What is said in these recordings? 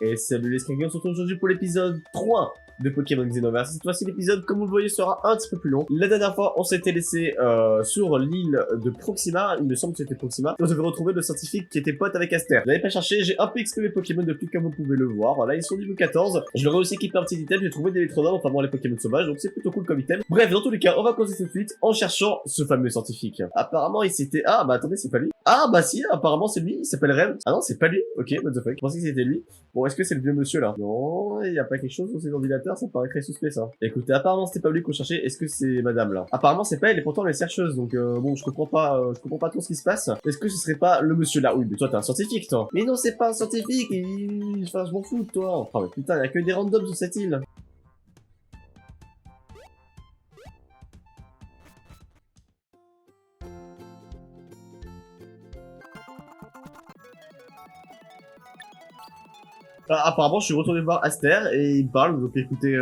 Et salut les Skagers, on se retrouve aujourd'hui pour l'épisode 3 de Pokémon Xenoverse. Cette fois-ci, l'épisode, comme vous le voyez, sera un petit peu plus long. La dernière fois, on s'était laissé sur l'île de Proxima. Il me semble que c'était Proxima. Et on devait retrouver le scientifique qui était pote avec Aster. Je n'avais pas cherché, j'ai un peu exprimé mes Pokémon depuis, comme vous pouvez le voir. Voilà, ils sont niveau 14. Je leur ai aussi équipé un petit item. J'ai trouvé des électrodes, notamment les Pokémon sauvages. Donc c'est plutôt cool comme item. Bref, dans tous les cas, on va commencer tout de suite en cherchant ce fameux scientifique. Apparemment, il s'était... Ah, bah attendez, c'est pas lui. Ah, bah si, apparemment, c'est lui. Il s'appelle Rem. Ah non, c'est pas lui. Ok, what the fuck. Je pensais que c'était lui. Bon, est-ce que c'est le vieux monsieur là? Non, il y a pas quelque chose sur ses ordinateurs, ça paraît très suspect ça. Écoutez, apparemment c'était pas lui qu'on cherchait, est-ce que c'est madame là? Apparemment c'est pas elle, et pourtant elle est chercheuse, donc bon, je comprends pas trop ce qui se passe. Est-ce que ce serait pas le monsieur là? Oui, mais toi t'es un scientifique toi. Mais non, c'est pas un scientifique, enfin je m'en fous de toi. Oh mais putain, il y a que des randoms sur cette île. Ah, apparemment, je suis retourné voir Aster et il me parle, donc écoutez,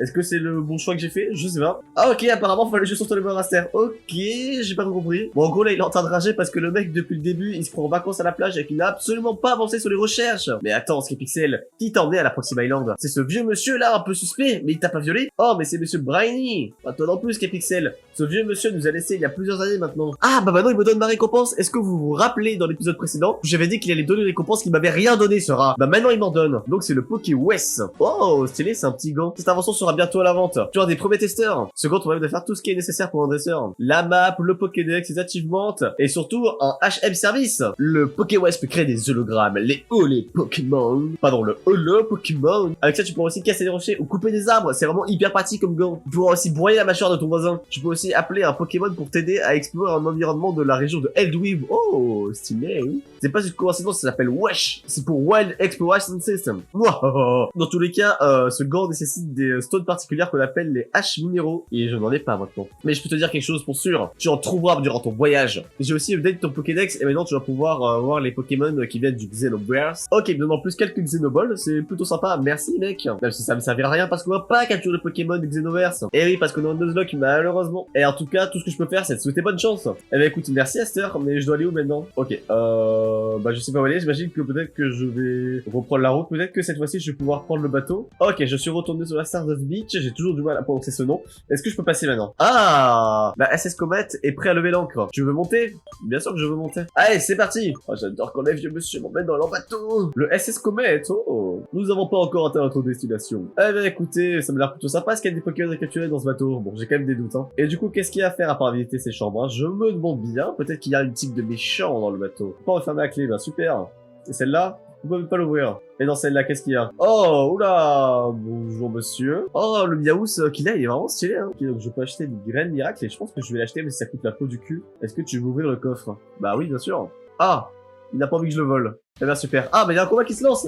est-ce que c'est le bon choix que j'ai fait? Je sais pas. Ah ok, apparemment, fallait juste retourner voir Aster. Ok, j'ai pas compris. Bon, en gros, là, il est en train de rager parce que le mec, depuis le début, il se prend en vacances à la plage et qu'il n'a absolument pas avancé sur les recherches. Mais attends, Skipixel, qui t'a emmené à la Proxima Island? C'est ce vieux monsieur là, un peu suspect, mais il t'a pas violé? Oh, mais c'est monsieur Briny. Pas toi non plus, Skipixel. Ce vieux monsieur nous a laissé il y a plusieurs années maintenant. Ah, bah maintenant, il me donne ma récompense. Est-ce que vous vous rappelez dans l'épisode précédent, j'avais dit qu'il allait donner une récompense qu'il m'avait rien donné, ce rat? Bah maintenant, il m'en donne. Donc c'est le Pokéwess. Oh, stylé, c'est un petit gant. Cette invention sera bientôt à la vente. Tu as des premiers testeurs. Ce gant permet de faire tout ce qui est nécessaire pour un dresseur. La map, le Pokédex, les achievements, et surtout un HM service. Le Pokéwess peut créer des hologrammes, les Pokémon. Pardon, le holo Pokémon. Avec ça, tu pourras aussi casser des rochers ou couper des arbres. C'est vraiment hyper pratique comme gant. Tu pourras aussi broyer la mâchoire de ton voisin. Tu peux aussi appeler un Pokémon pour t'aider à explorer un environnement de la région de Eldweave. Oh, stylé. C'est pas une coïncidence, ça s'appelle WESH. C'est pour Wild Exploration System. Dans tous les cas, ce gant nécessite des stones particulières qu'on appelle les H minéraux. Et je n'en ai pas maintenant. Mais je peux te dire quelque chose pour sûr. Tu en trouveras durant ton voyage. J'ai aussi update ton Pokédex et maintenant tu vas pouvoir voir les Pokémon qui viennent du Xenoverse. Ok, il me donne en plus quelques Xenoballs. C'est plutôt sympa. Merci mec. Même si ça me servira à rien parce qu'on va pas capturer le Pokémon du Xenoverse. Et oui, parce qu'on est en Nuzlocke malheureusement. Et en tout cas, tout ce que je peux faire, c'est te souhaiter bonne chance. Eh ben écoute, merci Aster, mais je dois aller où maintenant? Ok, bah je sais pas où aller. J'imagine que peut-être que je vais reprendre la route. Peut-être que cette fois-ci, je vais pouvoir prendre le bateau. Ok, je suis retourné sur la Stardust Beach. J'ai toujours du mal à prononcer ce nom. Est-ce que je peux passer maintenant? Ah, la SS Comet est prêt à lever l'ancre. Tu veux monter? Bien sûr que je veux monter. Allez, c'est parti. Oh, j'adore quand les vieux monsieur m'emmènent dans leur bateau. Le SS Comet, oh. Nous n'avons pas encore atteint notre destination. Eh bien, écoutez, ça me l'air plutôt sympa. Est-ce qu'il y a des Pokémon à capturer dans ce bateau? Bon, j'ai quand même des doutes, hein. Et du coup, qu'est-ce qu'il y a à faire à part visiter ces chambres, hein? Je me demande bien. Peut-être qu'il y a une type de méchant dans le bateau. Pas refermer la clé, bah super. Et celle-là? Vous pouvez pas l'ouvrir. Et dans celle-là, qu'est-ce qu'il y a? Oh, oula! Bonjour, monsieur. Oh, le Miaous qu'il a, il est vraiment stylé, hein. Ok, donc je peux acheter des graines miracles et je pense que je vais l'acheter, mais ça coûte la peau du cul. Est-ce que tu veux ouvrir le coffre? Bah oui, bien sûr. Ah! Il n'a pas envie que je le vole. Eh bien, super. Ah, mais il y a un combat qui se lance!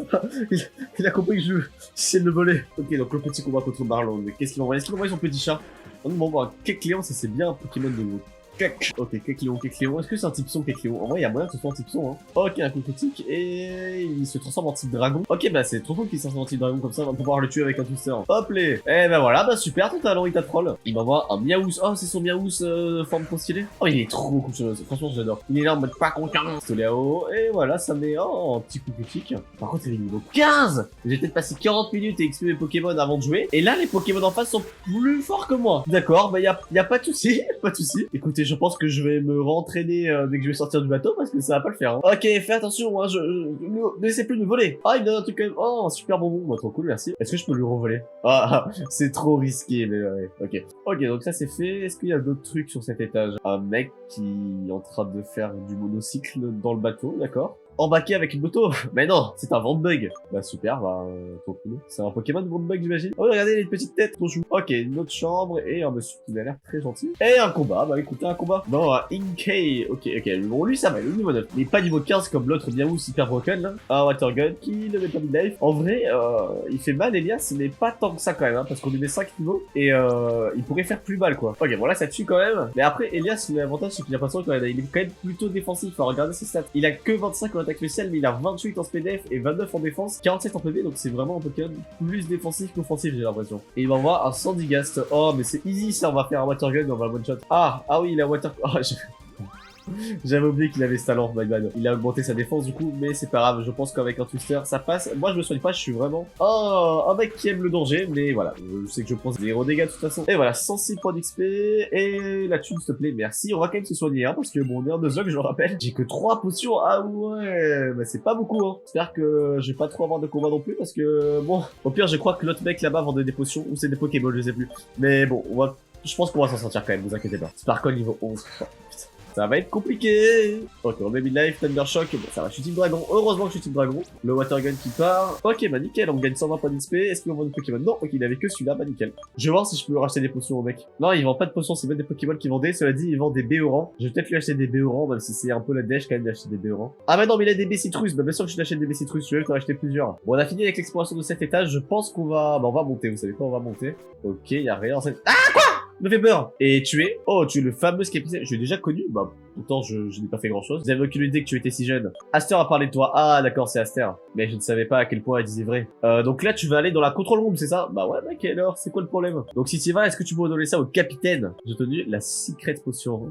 il a compris que j'essaie de le voler. Ok, donc le petit combat contre Marlon. Mais qu'est-ce qu'il m'envoie? Est-ce qu'il m'envoie son petit chat? On m'envoie un Kecleon, ça c'est bien un Pokémon de l'eau. Ok, Kecleon. Est-ce que c'est un type son Kecleon? En vrai, il y a moyen que ce soit un type son, hein. Ok, un coup critique, et il se transforme en type dragon. Ok, bah c'est trop cool qu'il se transforme en type dragon, comme ça on va pouvoir le tuer avec un twister. Hop les. Eh ben voilà, bah super, ton talent il t'a troll. Il m'envoie un Miaous. Oh, c'est son Miaous forme trop stylée. Oh, il est trop cool, franchement j'adore. Il est là en mode pas content. Stoléo, et voilà, ça met un petit coup critique. Par contre, il est niveau 15. J'ai peut-être passé 40 minutes et XP mes Pokémon avant de jouer. Et là, les Pokémon en face sont plus forts que moi. D'accord, bah y a pas de souci, pas de souci. Écoutez, je pense que je vais me rentraîner dès que je vais sortir du bateau parce que ça va pas le faire. Hein. Ok, fais attention, hein, ne laissez plus nous voler. Ah, il me donne un truc quand même. Oh, un super bonbon, bah, trop cool, merci. Est-ce que je peux lui revoler? Ah, c'est trop risqué, mais ouais, ok. Ok, donc ça c'est fait. Est-ce qu'il y a d'autres trucs sur cet étage? Un mec qui est en train de faire du monocycle dans le bateau, d'accord. Embarqué avec une moto. Mais non, c'est un Ventbug. Bah super, bah trop cool. C'est un Pokémon Ventbug j'imagine. Oh regardez les petites têtes, trop chou. Ok, une autre chambre et un monsieur qui a l'air très gentil. Et un combat, bah écoutez un combat. Non, un Inkay. Ok, bon lui ça va, le niveau 9. Mais pas niveau 15 comme l'autre Miaous hyper broken là. Un Water Gun qui ne met pas de life. En vrai, il fait mal Elias, mais pas tant que ça quand même, hein, parce qu'on lui met 5 niveaux. Et il pourrait faire plus mal quoi. Ok, bon là ça tue quand même. Mais après Elias, l'avantage c'est qu'il a pas l'impression qu'il est quand même plutôt défensif. Faut regarder ses stats. Il a que 25 en attaque spéciale, mais il a 28 en SPDF et 29 en défense, 47 en PV, donc c'est vraiment un Pokémon plus défensif qu'offensif, j'ai l'impression. Et il m'envoie un Sandygast. Oh, mais c'est easy ça, on va faire un Water Gun, on va one shot. Ah oui, il a Water... Oh, J'avais oublié qu'il avait ce talent, Bagman. Il a augmenté sa défense du coup, mais c'est pas grave. Je pense qu'avec un twister, ça passe. Moi, je me soigne pas, je suis vraiment un mec qui aime le danger, mais voilà. Je sais que je prends 0 dégâts de toute façon. Et voilà, 106 points d'XP. Et la thune, s'il te plaît, merci. On va quand même se soigner, hein, parce que bon, on est en 2 je le rappelle. J'ai que 3 potions. Ah ouais, bah c'est pas beaucoup, hein. J'espère que je vais pas trop avoir de combat non plus, parce que bon, au pire, je crois que l'autre mec là-bas vendait des potions, ou c'est des Pokéballs, je sais plus. Mais bon, je pense qu'on va s'en sortir quand même, vous inquiétez pas. Sparkle niveau 11. Oh, putain. Ça va être compliqué. Ok, on met Midlife, Thunder Shock. Bon, ça va, Shooting Dragon. Heureusement que Shooting Dragon. Le Water Gun qui part. Ok, bah nickel, on gagne 120 points d'XP. Est-ce qu'on vend des Pokémon? Non, ok, il avait que celui-là, bah nickel. Je vais voir si je peux racheter des potions au mec. Non, il vend pas de potions, c'est même des Pokémon qui vendaient. Cela dit, il vend des Béorans. Je vais peut-être lui acheter des Béorans, même si c'est un peu la dèche quand même d'acheter des Béorans. Ah bah non, mais il a des Bessitrus. Bah bien sûr que je t'achète des Bessitrus. Je vais t'en acheter plusieurs. Bon, on a fini avec l'exploration de cet étage. Je pense qu'on va... Bah on va monter, vous savez quoi, on va monter. Ok, y a rien en cette... Ah, quoi? Me fait peur. Et tu es... Oh, tu es le fameux Skepticel. Je l'ai déjà connu. Bah, pourtant, je n'ai pas fait grand chose. Vous avez aucune idée que tu étais si jeune. Aster a parlé de toi. Ah, d'accord, c'est Aster. Mais je ne savais pas à quel point elle disait vrai. Donc là, tu vas aller dans la control room, c'est ça? Bah ouais, mec, alors, c'est quoi le problème? Donc si tu y vas, est-ce que tu peux donner ça au capitaine? J'ai tenu la secret potion.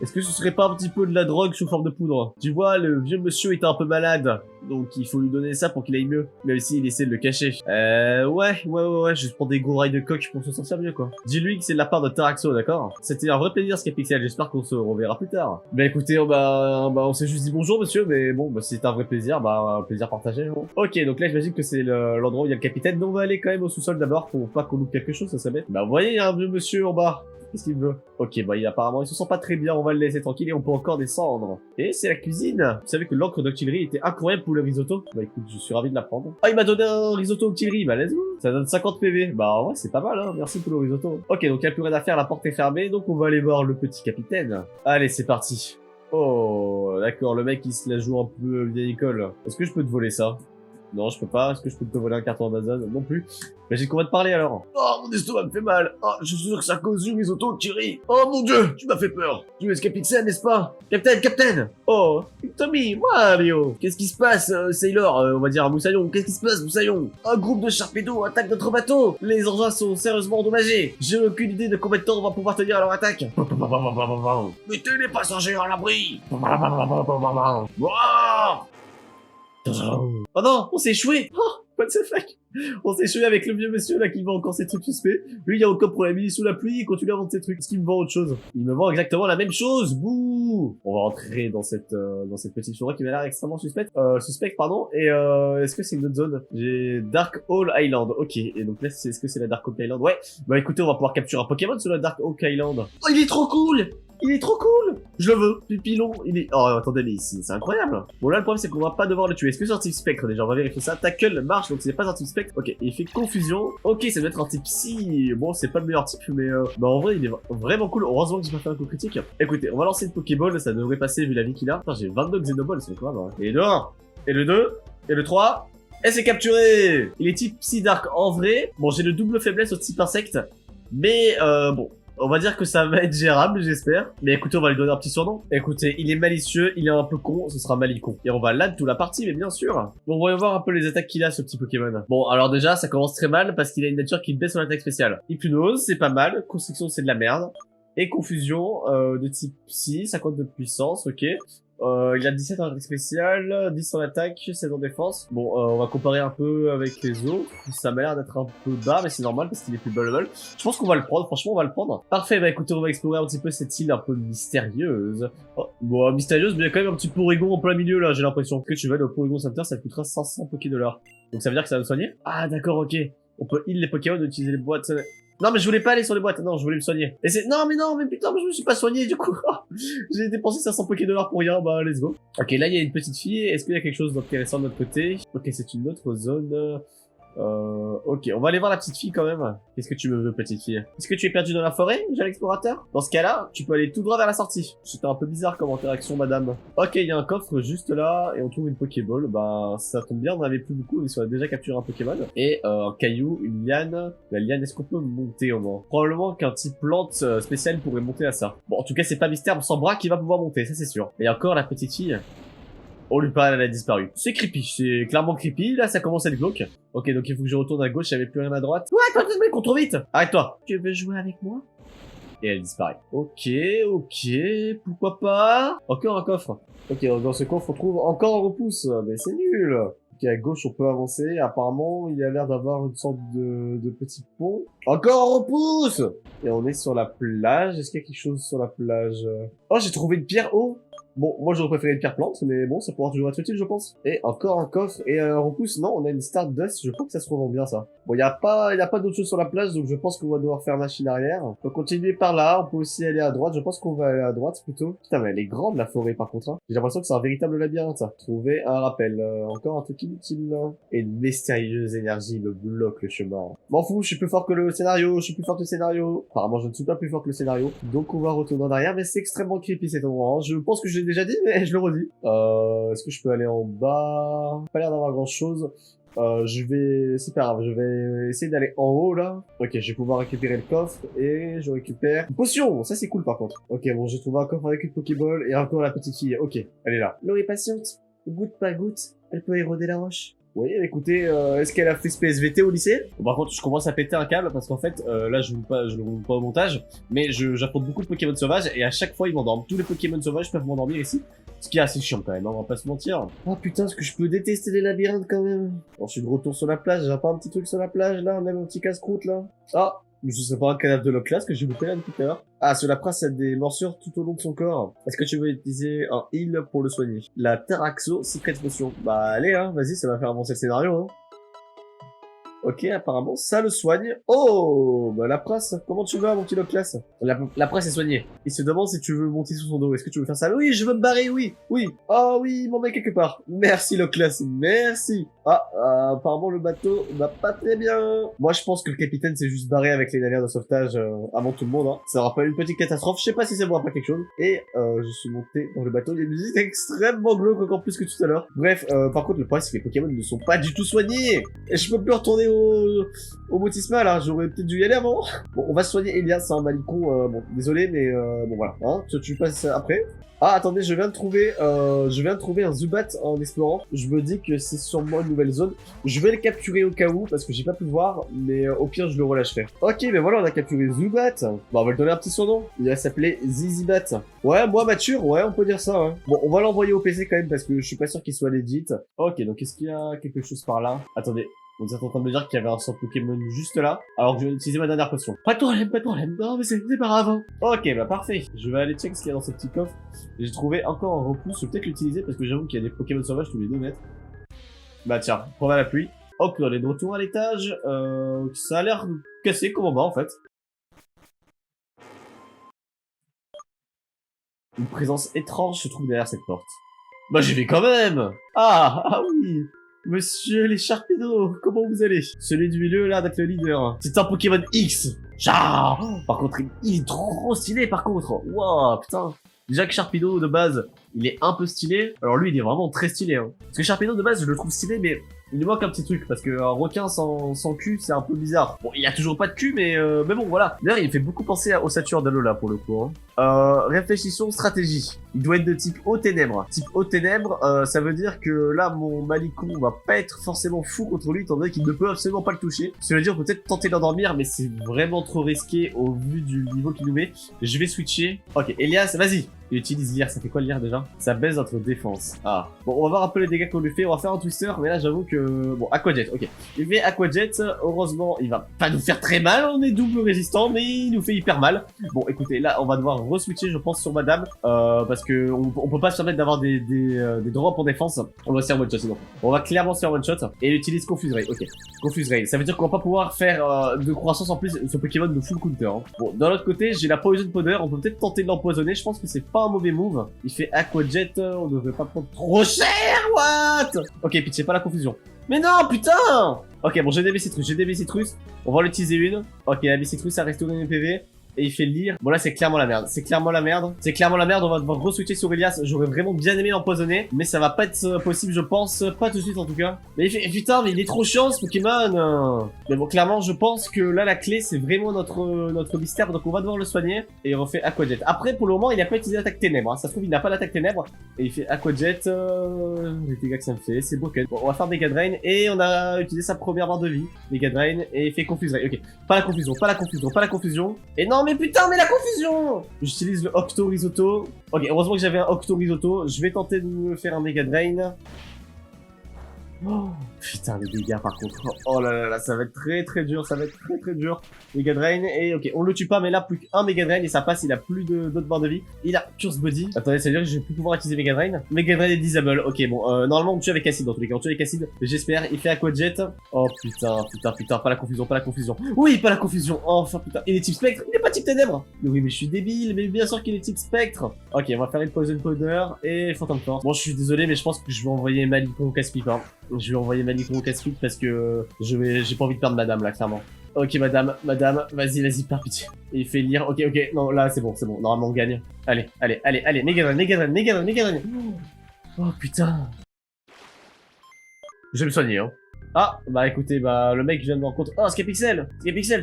Est-ce que ce serait pas un petit peu de la drogue sous forme de poudre? Tu vois, le vieux monsieur était un peu malade. Donc il faut lui donner ça pour qu'il aille mieux. Même s'il essaie de le cacher. Ouais. Je prends des gros rails de coq pour se sentir mieux, quoi. Dis-lui que c'est de la part de Taraxo, d'accord? C'était un vrai plaisir, Skepixel. J'espère qu'on se reverra plus tard. Bah écoutez, on s'est juste dit bonjour, monsieur, mais bon, bah c'est un vrai plaisir. Bah, un plaisir partagé. Hein. Ok, donc là, j'imagine que c'est l'endroit où il y a le capitaine. Donc on va aller quand même au sous-sol d'abord pour pas qu'on loupe quelque chose, ça bête. Bah vous voyez, il y a un vieux monsieur en bas. Qu'est-ce qu'il veut? Ok, bah apparemment il se sent pas très bien, on va le laisser tranquille et on peut encore descendre. Et c'est la cuisine. Vous savez que l'encre d'octillerie était incroyable pour le risotto? Bah écoute, je suis ravi de l'apprendre. Ah, il m'a donné un risotto octillerie, bah let's go. Ça donne 50 PV. Bah ouais, c'est pas mal, hein, merci pour le risotto. Ok, donc il n'y a plus rien à faire, la porte est fermée, donc on va aller voir le petit capitaine. Allez, c'est parti. Oh, d'accord, le mec il se la joue un peu vieille école. Est-ce que je peux te voler ça? Non, je peux pas. Est-ce que je peux te voler un carton Amazon? Non plus. Mais j'ai qu'on va te parler alors. Oh, mon estomac me fait mal. Oh, je suis sûr que c'est à cause du risotto Thierry. Oh mon dieu, tu m'as fait peur. Tu es Skepixel, n'est-ce pas? Captain. Oh, Tommy, Mario. Qu'est-ce qui se passe, Sailor? On va dire à Moussaillon. Qu'est-ce qui se passe, Moussaillon? Un groupe de Sharpedo attaque notre bateau. Les engins sont sérieusement endommagés. J'ai aucune idée de combien de temps on va pouvoir tenir à leur attaque. Mettez les passagers à l'abri. Oh non, on s'est échoué. Oh, what the fuck? On s'est échoué avec le vieux monsieur là qui vend encore ses trucs suspects. Lui, il y a aucun problème, il est sous la pluie, il continue à vendre ses trucs. Est-ce qu'il me vend autre chose? Il me vend exactement la même chose. Bouh. On va entrer dans cette petite forêt qui m'a l'air extrêmement suspecte. Pardon. Et est-ce que c'est une autre zone? J'ai Dark Hole Island. Ok. Et donc là, est-ce que c'est la Dark Oak Island? Ouais. Bah écoutez, on va pouvoir capturer un Pokémon sur la Dark Oak Island. Oh, il est trop cool. Il est trop cool. Je le veux. Pipilon. Il est... Oh, attendez, mais ici, c'est incroyable. Bon, là, le problème, c'est qu'on va pas devoir le tuer. Est-ce que c'est un type spectre, déjà? On va vérifier ça. Tackle marche, donc c'est pas un type spectre. Ok, il fait confusion. Ok, ça doit être un type psy. Bon, c'est pas le meilleur type, mais bah, en vrai, il est vraiment cool. Heureusement que j'ai pas fait un coup critique. Écoutez, on va lancer une Pokéball. Ça devrait passer, vu la vie qu'il a. Putain, j'ai 22 Xenoballs, c'est quoi, hein. Et le 1, et le 2, et le 3. Et c'est capturé. Il est type Psy Dark en vrai. Bon, j'ai le double faiblesse au type insecte. Mais, bon. On va dire que ça va être gérable, j'espère. Mais écoutez, on va lui donner un petit surnom. Écoutez, il est malicieux, il est un peu con, ce sera Malicon. Et on va land toute la partie, mais bien sûr. Bon, on va voir un peu les attaques qu'il a, ce petit Pokémon. Bon, alors déjà, ça commence très mal parce qu'il a une nature qui baisse son attaque spéciale. Hypnose, c'est pas mal. Construction, c'est de la merde. Et confusion, de type psy, 50 de puissance, ok. Il a 17 en attaque spéciale, 10 en attaque, 16 en défense. Bon, on va comparer un peu avec les autres. Ça m'a l'air d'être un peu bas, mais c'est normal parce qu'il est plus bas level. Je pense qu'on va le prendre, franchement, on va le prendre. Parfait, bah écoutez, on va explorer un petit peu cette île un peu mystérieuse. Oh, bon, mystérieuse, mais il y a quand même un petit Porygon en plein milieu là, j'ai l'impression. Que tu vas aller au Porygon Center, ça coûtera 500 Poké-dollars. Donc ça veut dire que ça va me soigner? Ah, d'accord, ok. On peut heal les Pokémon, utiliser les boîtes. Non, mais je voulais pas aller sur les boîtes. Non, je voulais me soigner. Et c'est... Non, mais putain, mais je me suis pas soigné, du coup. J'ai dépensé 500 Poké-dollars pour rien. Bah, let's go. Ok, là, il y a une petite fille. Est-ce qu'il y a quelque chose d'intéressant de notre côté? Ok, c'est une autre zone. Ok, on va aller voir la petite fille quand même. Qu'est-ce que tu me veux, petite fille? Est-ce que tu es perdu dans la forêt, jeune explorateur? Dans ce cas-là, tu peux aller tout droit vers la sortie. C'était un peu bizarre comme interaction, madame. Ok, il y a un coffre juste là, et on trouve une Pokéball. Bah, ça tombe bien, on en avait plus beaucoup, mais on a déjà capturé un Pokémon. Et un caillou, une liane. La liane, est-ce qu'on peut monter au moins? Probablement qu'un type plante spécial pourrait monter à ça. Bon, en tout cas, c'est pas mystère, on s'en bras qui va pouvoir monter, ça c'est sûr. Et encore la petite fille. Oh, lui parle, elle a disparu. C'est creepy, c'est clairement creepy, là ça commence à être glauque. Ok, donc il faut que je retourne à gauche, il n'y avait plus rien à droite. Ouais, toi, tu te mets contre vite. Arrête-toi. Tu veux jouer avec moi? Et elle disparaît. Ok, pourquoi pas. Encore un coffre. Ok, dans ce coffre, on trouve encore un repousse. Mais c'est nul. Ok, à gauche, on peut avancer. Apparemment, il y a l'air d'avoir une sorte de petit pont. Encore un repousse. Et on est sur la plage. Est-ce qu'il y a quelque chose sur la plage? Oh, j'ai trouvé une pierre. Oh. Bon, moi j'aurais préféré une pierre plante, mais bon, ça pourra toujours être utile, je pense. Et encore un coffre et un repousse. Non, on a une Stardust, je crois que ça se revend bien, ça. Bon, y a pas d'autre chose sur la plage, donc je pense qu'on va devoir faire machine arrière. On peut continuer par là, on peut aussi aller à droite, je pense qu'on va aller à droite, plutôt. Putain, mais elle est grande, la forêt, par contre, hein. J'ai l'impression que c'est un véritable labyrinthe, ça. Trouver un rappel. Encore un truc inutile, là. Et une mystérieuse énergie me bloque le chemin. M'en fous, je suis plus fort que le scénario, je suis plus fort que le scénario. Apparemment, je ne suis pas plus fort que le scénario. Donc, on va retourner en arrière, mais c'est extrêmement creepy, cet endroit, hein. Je pense que je l'ai déjà dit, mais je le redis. Est-ce que je peux aller en bas? Pas l'air d'avoir grand chose. C'est pas grave, je vais essayer d'aller en haut, là. Ok, je vais pouvoir récupérer le coffre, et je récupère une potion. Ça, c'est cool, par contre. Ok, bon, j'ai trouvé un coffre avec une Pokéball, et encore la petite fille. Ok, elle est là. L'eau est patiente. Goutte par goutte, elle peut éroder la roche. Oui, écoutez, est-ce qu'elle a fait ce PSVT au lycée? Bon, par contre, je commence à péter un câble parce qu'en fait, là, je le montre pas au montage, mais j'affronte beaucoup de Pokémon sauvages et à chaque fois, ils m'endorment. Tous les Pokémon sauvages peuvent m'endormir ici, ce qui est assez chiant quand même, hein, on va pas se mentir. Oh putain, est-ce que je peux détester les labyrinthes quand même? Bon, je suis de retour sur la plage, j'ai pas un petit truc sur la plage là, même un petit casse-croûte là. Ah, mais ce serait pas un cadavre de Loclas que j'ai goûté là tout à l'heure. Ah, sur la prince a des morsures tout au long de son corps. Est-ce que tu veux utiliser un heal pour le soigner? La Taraxo Secret Potion. Bah allez hein, vas-y, ça va faire avancer le scénario hein. Ok, apparemment, ça le soigne. Oh, bah la presse, comment tu vas, mon petit Loclas? La presse est soignée. Il se demande si tu veux monter sur son dos. Est-ce que tu veux faire ça? Oui, je veux me barrer, oui. Oh oui, il m'en met quelque part. Merci Loclas, merci. Apparemment le bateau va pas très bien. Moi, je pense que le capitaine s'est juste barré avec les navires de sauvetage avant tout le monde. Hein. Ça aura pas eu une petite catastrophe. Je sais pas si ça vous rappelle quelque chose. Et je suis monté dans le bateau. Il y a une musique extrêmement glauque, encore plus que tout à l'heure. Bref, par contre, le problème, c'est que les Pokémon ne sont pas du tout soignés. Et je peux plus retourner au Motisma là, j'aurais peut-être dû y aller avant. Bon, on va soigner Elias, hein, Malicon, bon, désolé, mais bon voilà, hein, tu passes après. Ah, attendez, je viens de trouver un Zubat en explorant. Je me dis que c'est sûrement une nouvelle zone. Je vais le capturer au cas où, parce que j'ai pas pu le voir, mais au pire, je le relâcherai. Ok, mais voilà, on a capturé Zubat. Bon, on va lui donner un petit surnom. Il va s'appeler Zizibat. Ouais, moi, mature, ouais, on peut dire ça, ouais. Bon, on va l'envoyer au PC quand même, parce que je suis pas sûr qu'il soit legit. Ok, donc est-ce qu'il y a quelque chose par là? Attendez. Vous êtes en train de me dire qu'il y avait un centre Pokémon juste là, alors que je vais utiliser ma dernière potion. Pas de problème, non mais c'est pas grave. Hein. Ok, bah parfait. Je vais aller check ce qu'il y a dans ce petit coffre. J'ai trouvé encore un repousse, je vais peut-être l'utiliser parce que j'avoue qu'il y a des Pokémon sauvages tous les 2 mètres. Bah tiens, prends la pluie. Ok, on est de retour à l'étage. Ça a l'air cassé comme en bas en fait. Une présence étrange se trouve derrière cette porte. Bah j'y vais quand même. Ah oui. Monsieur les Sharpedo, comment vous allez? Celui du milieu là d'être le leader. C'est un Pokémon X. Par contre, il est trop stylé par contre. Wow, putain. Déjà que Sharpedo de base, il est un peu stylé. Alors lui, il est vraiment très stylé. Hein. Parce que Sharpedo de base, je le trouve stylé, mais il lui manque un petit truc. Parce qu'un requin sans cul, c'est un peu bizarre. Bon, il a toujours pas de cul, mais bon, voilà. D'ailleurs, il fait beaucoup penser au Saturne d'Alola pour le coup. Hein. Réfléchissons stratégie. Il doit être de type eau ténèbres. Type eau ténèbres, ça veut dire que là, mon Malicon va pas être forcément fou contre lui, étant donné qu'il ne peut absolument pas le toucher. Ça veut dire peut-être tenter d'endormir, mais c'est vraiment trop risqué au vu du niveau qu'il nous met. Je vais switcher. Ok, Elias, vas-y. Il utilise l'IR, ça fait quoi l'IR déjà? Ça baisse notre défense. Ah. Bon, on va voir un peu les dégâts qu'on lui fait. On va faire un twister, mais là j'avoue que... Bon, Aquajet, ok. Il fait Aquajet, heureusement, il va pas nous faire très mal, on est double résistant, mais il nous fait hyper mal. Bon, écoutez, là on va devoir re-switcher, je pense, sur madame, parce que on peut pas se permettre d'avoir des drops en défense. On va se faire one shot sinon. On va clairement se faire one shot, et il utilise Confuse Ray, ok. Confuse Ray, ça veut dire qu'on va pas pouvoir faire de croissance en plus ce Pokémon de full counter. Hein. Bon, d'un autre côté, j'ai la Poison Powder, on peut peut-être tenter de l'empoisonner, je pense que c'est pas un mauvais move. Il fait Aquajet, on devrait pas prendre trop cher, what? Ok, pitié, pas la confusion. Mais non, putain! Ok, bon, j'ai des Citrus, on va en utiliser une. Ok, la Citrus, ça reste une PV. Et il fait lire. Bon là c'est clairement la merde. On va devoir re-switcher sur Elias. J'aurais vraiment bien aimé l'empoisonner. Mais ça va pas être possible je pense. Pas tout de suite en tout cas. Mais il fait... Putain mais il est trop chiant ce Pokémon. Mais bon clairement je pense que là la clé c'est vraiment notre mystère. Donc on va devoir le soigner. Et on refait Aquajet. Après pour le moment il a pas utilisé l'attaque ténèbres. Hein. Ça se trouve il n'a pas l'attaque ténèbres. Et il fait Aquajet. Les dégâts que ça me fait. C'est broken. Bon on va faire Mega Drain. Et on a utilisé sa première barre de vie. Mega Drain. Et il fait Confuse Ray. Ok. Pas la confusion. Et non mais mais putain, mais la confusion! J'utilise le Octo Risotto. Ok, heureusement que j'avais un Octo Risotto. Je vais tenter de me faire un Mega Drain. Oh, putain, les dégâts par contre. Oh là là là, ça va être très dur, ça va être très dur. Mega Drain, et ok, on le tue pas, mais là, plus qu'un Mega Drain, et ça passe, il a plus d'autres barres de vie. Il a Curse Body. Attendez, ça veut dire que je vais plus pouvoir utiliser Mega Drain. Mega Drain est disable. Ok, bon, normalement, on tue avec acide, dans tous les cas, on tue avec acide. J'espère, il fait Aqua Jet. Oh putain, pas la confusion, pas la confusion. Oui, pas la confusion. Oh, enfin, putain. Il est type Spectre, il est pas type Ténèbres. Mais oui, mais je suis débile, mais bien sûr qu'il est type Spectre. Ok, on va faire une Poison Powder et Phantom Force. Bon, je suis désolé, mais je pense que je vais envoyer Malicon au casse-pipe, hein. Je vais envoyer Malicon au casse-pipe parce que j'ai pas envie de perdre madame là, clairement. Ok, madame, vas-y, par pitié. Et il fait lire. Ok, non, là, c'est bon. Normalement, on gagne. Allez, Mega Drain. Oh, putain. Je vais me soigner, hein. Ah, bah écoutez, bah le mec vient de me rencontrer. Oh, Scapixel,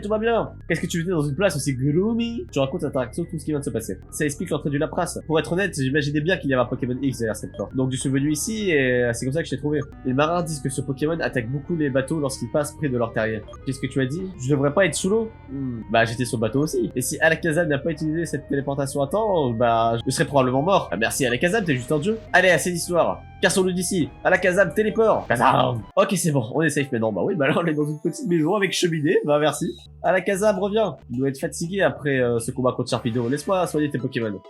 tout va bien. Qu'est-ce que tu faisais dans une place aussi gloomy? Tu racontes l'interaction, tout ce qui vient de se passer. Ça explique l'entrée du Lapras. Pour être honnête, j'imaginais bien qu'il y avait un Pokémon X derrière cette porte. Donc je suis venu ici et c'est comme ça que je t'ai trouvé. Les marins disent que ce Pokémon attaque beaucoup les bateaux lorsqu'ils passent près de leur terrier. Qu'est-ce que tu as dit? Je devrais pas être sous l'eau? Bah j'étais sur le bateau aussi. Et si Alakazam n'a pas utilisé cette téléportation à temps, bah je serais probablement mort. Ah merci Alakazam, t'es juste un dieu. Allez, assez d'histoire. Cassons-le d'ici. Alakazam, téléport. Kazam. Ok, c'est bon, on est safe maintenant. Bah oui, bah là on est dans une petite maison avec cheminée. Bah merci. Alakazam, reviens. Il doit être fatigué après ce combat contre Sharpedo. Laisse-moi soigner tes Pokémon.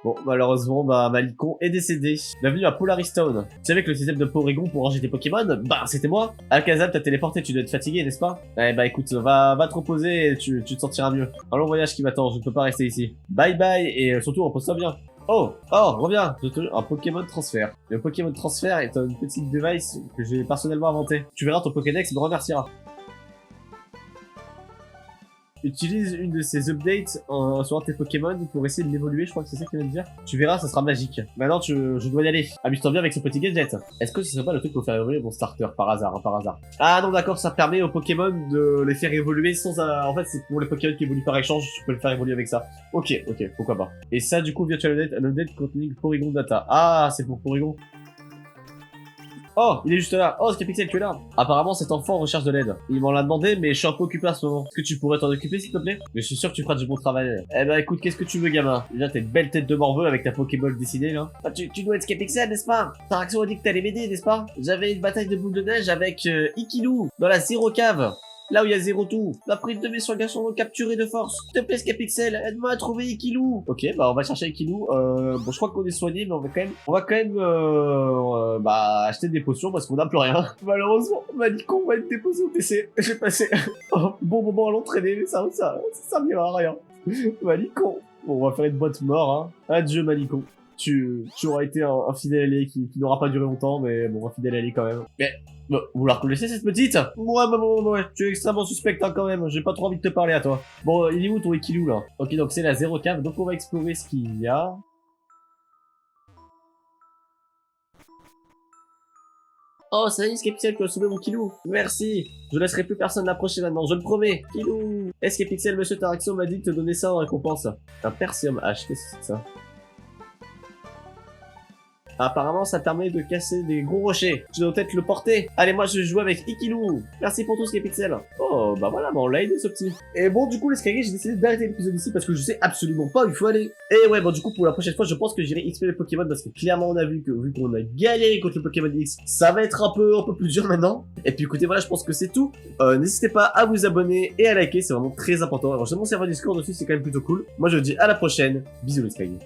Bon, malheureusement, bah Malicon est décédé. Bienvenue à Polaristone. Tu savais que le système de Porygon pour ranger tes Pokémon, bah c'était moi. Alakazam t'a téléporté, tu dois être fatigué, n'est-ce pas? Eh bah écoute, va te reposer et tu te sentiras mieux. Un long voyage qui m'attend, je ne peux pas rester ici. Bye bye et surtout repose-toi bien. Oh, reviens, un Pokémon transfert. Le Pokémon transfert est une petite device que j'ai personnellement inventé. Tu verras, ton Pokédex me remerciera. Utilise une de ces updates sur tes Pokémon pour essayer de l'évoluer, je crois que c'est ça qu'il vient de dire. Tu verras, ça sera magique. Maintenant, je dois y aller. Amuse-toi bien avec ce petit gadget. Est-ce que ce serait pas le truc pour faire évoluer mon starter, par hasard, hein, par hasard? Ah non, d'accord, ça permet aux Pokémon de les faire évoluer sans... En fait, c'est pour les Pokémon qui évoluent par échange, tu peux le faire évoluer avec ça. Ok, pourquoi pas. Et ça, du coup, Virtual Update, un update contenu Porygon Data. Ah, c'est pour Porygon. Oh, il est juste là. Oh, Scapixel, tu es là. Apparemment, cet enfant recherche de l'aide. Il m'en l'a demandé, mais je suis un peu occupé à ce moment. Est-ce que tu pourrais t'en occuper, s'il te plaît? Mais je suis sûr que tu feras du bon travail. Eh ben, écoute, qu'est-ce que tu veux, gamin? Déjà, t'as une belle tête de morveux avec ta Pokéball dessinée, là. Ah, tu dois être Scapixel, n'est-ce pas? Ta réaction a dit que t'allais m'aider, n'est-ce pas? J'avais une bataille de boules de neige avec Ikilou, dans la Zero Cave. Là où il y a zéro tout. La prise de mes soins garçons l'ont capturé de force. S'il te plaît, Scapixel, aide-moi à trouver Ikilou. Ok, bah on va chercher Ikilou. Bon, je crois qu'on est soigné, mais on va quand même bah acheter des potions parce qu'on n'a plus rien. Malheureusement, Malicon va être déposé au PC. J'ai passé un bon moment à l'entraîner, mais ça servira à rien. Malicon. Bon, on va faire une boîte mort, hein. Adieu, Malicon. Tu auras été un fidèle allié qui n'aura pas duré longtemps, mais bon, un fidèle allié quand même. Mais, vous la reconnaissez cette petite? Ouais, tu es extrêmement suspect hein, quand même, j'ai pas trop envie de te parler à toi. Bon, il est où ton Ikilou là? Ok, donc c'est la 0 cave, donc on va explorer ce qu'il y a. Oh, ça y est, Scapixel, tu as sauvé mon Kilou. Merci. Je laisserai plus personne l'approcher maintenant, je le promets. Kilou. Scapixel, monsieur Taraxo m'a dit de te donner ça en récompense. Un Persium H, qu'est-ce que c'est que ça? Apparemment, ça permet de casser des gros rochers. Tu dois peut-être le porter. Allez, moi, je joue avec Ikilou. Merci pour tout, Scapixel. Oh, bah voilà, bah on l'a aidé, ce petit. Et bon, du coup, les Scraggy, j'ai décidé d'arrêter l'épisode ici parce que je sais absolument pas où il faut aller. Et ouais, bon, du coup, pour la prochaine fois, je pense que j'irai XP les Pokémon parce que clairement, on a vu qu'on a galéré contre le Pokémon X, ça va être un peu plus dur maintenant. Et puis, écoutez, voilà, je pense que c'est tout. N'hésitez pas à vous abonner et à liker, c'est vraiment très important. Alors, j'ai mon serveur Discord dessus, c'est quand même plutôt cool. Moi, je vous dis à la prochaine. Bisous, les Scraggy.